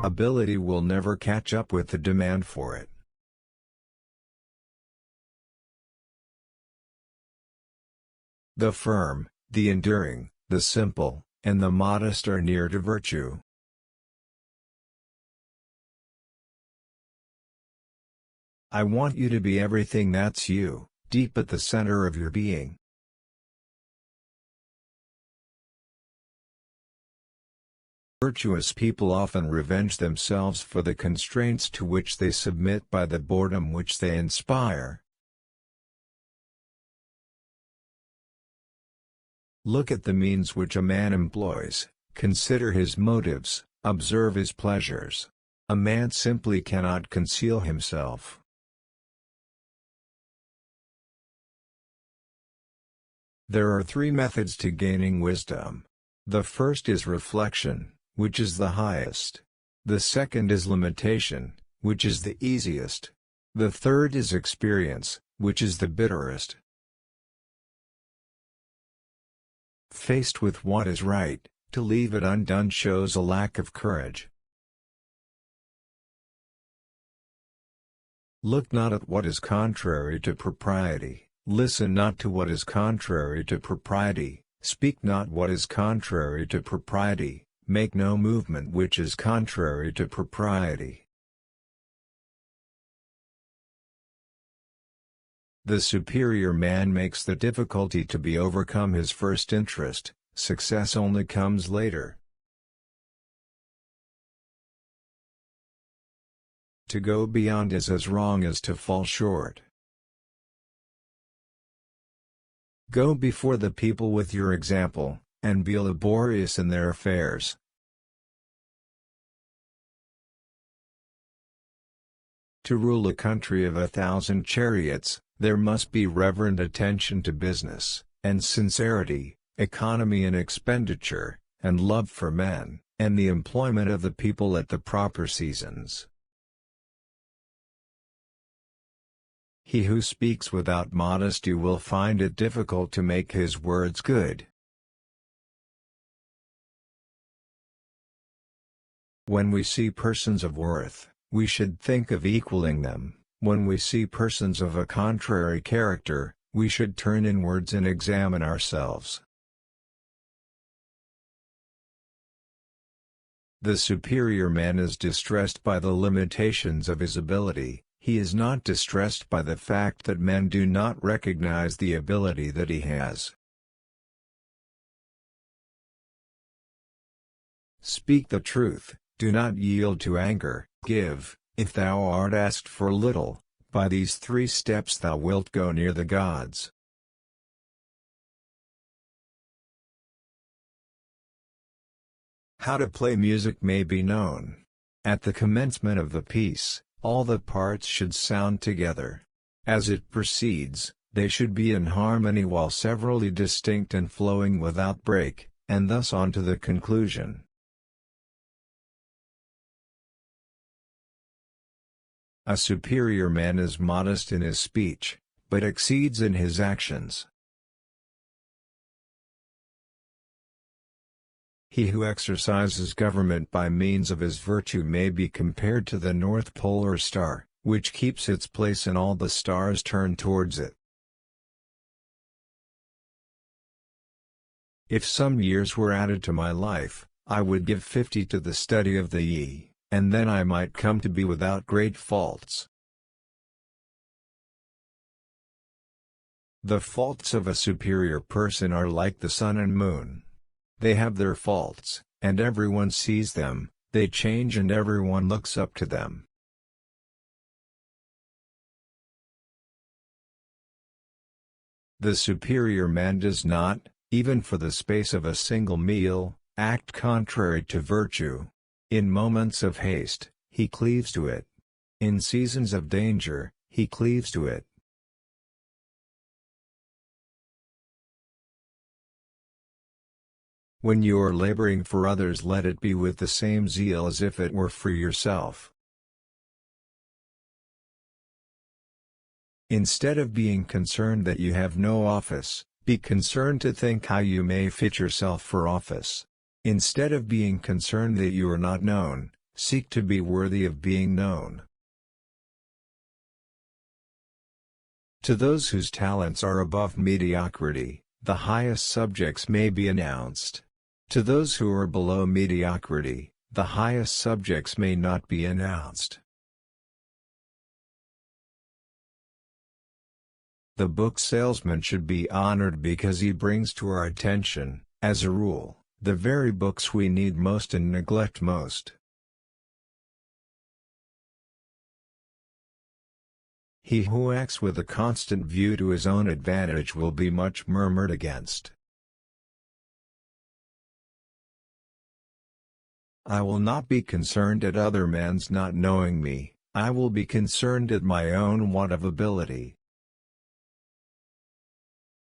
Ability will never catch up with the demand for it. The firm, the enduring, the simple, and the modest are near to virtue. I want you to be everything that's you, deep at the center of your being. Virtuous people often revenge themselves for the constraints to which they submit by the boredom which they inspire. Look at the means which a man employs, consider his motives, observe his pleasures. A man simply cannot conceal himself. There are three methods to gaining wisdom. The first is reflection, which is the highest. The second is limitation, which is the easiest. The third is experience, which is the bitterest. Faced with what is right, to leave it undone shows a lack of courage. Look not at what is contrary to propriety, listen not to what is contrary to propriety, speak not what is contrary to propriety, make no movement which is contrary to propriety. The superior man makes the difficulty to be overcome his first interest, success only comes later. To go beyond is as wrong as to fall short. Go before the people with your example, and be laborious in their affairs. To rule a country of 1,000 chariots, there must be reverent attention to business, and sincerity, economy in expenditure, and love for men, and the employment of the people at the proper seasons. He who speaks without modesty will find it difficult to make his words good. When we see persons of worth, we should think of equaling them. When we see persons of a contrary character, we should turn inwards and examine ourselves. The superior man is distressed by the limitations of his ability, he is not distressed by the fact that men do not recognize the ability that he has. Speak the truth, do not yield to anger, give, if thou art asked for little, by these 3 steps thou wilt go near the gods. How to play music may be known. At the commencement of the piece, all the parts should sound together. As it proceeds, they should be in harmony while severally distinct and flowing without break, and thus on to the conclusion. A superior man is modest in his speech, but exceeds in his actions. He who exercises government by means of his virtue may be compared to the North Polar Star, which keeps its place and all the stars turn towards it. If some years were added to my life, I would give 50 to the study of the Yi, and then I might come to be without great faults. The faults of a superior person are like the sun and moon. They have their faults, and everyone sees them, they change and everyone looks up to them. The superior man does not, even for the space of a single meal, act contrary to virtue. In moments of haste, he cleaves to it. In seasons of danger, he cleaves to it. When you are laboring for others, let it be with the same zeal as if it were for yourself. Instead of being concerned that you have no office, be concerned to think how you may fit yourself for office. Instead of being concerned that you are not known, seek to be worthy of being known. To those whose talents are above mediocrity, the highest subjects may be announced. To those who are below mediocrity, the highest subjects may not be announced. The book salesman should be honored because he brings to our attention, as a rule, the very books we need most and neglect most. He who acts with a constant view to his own advantage will be much murmured against. I will not be concerned at other men's not knowing me, I will be concerned at my own want of ability.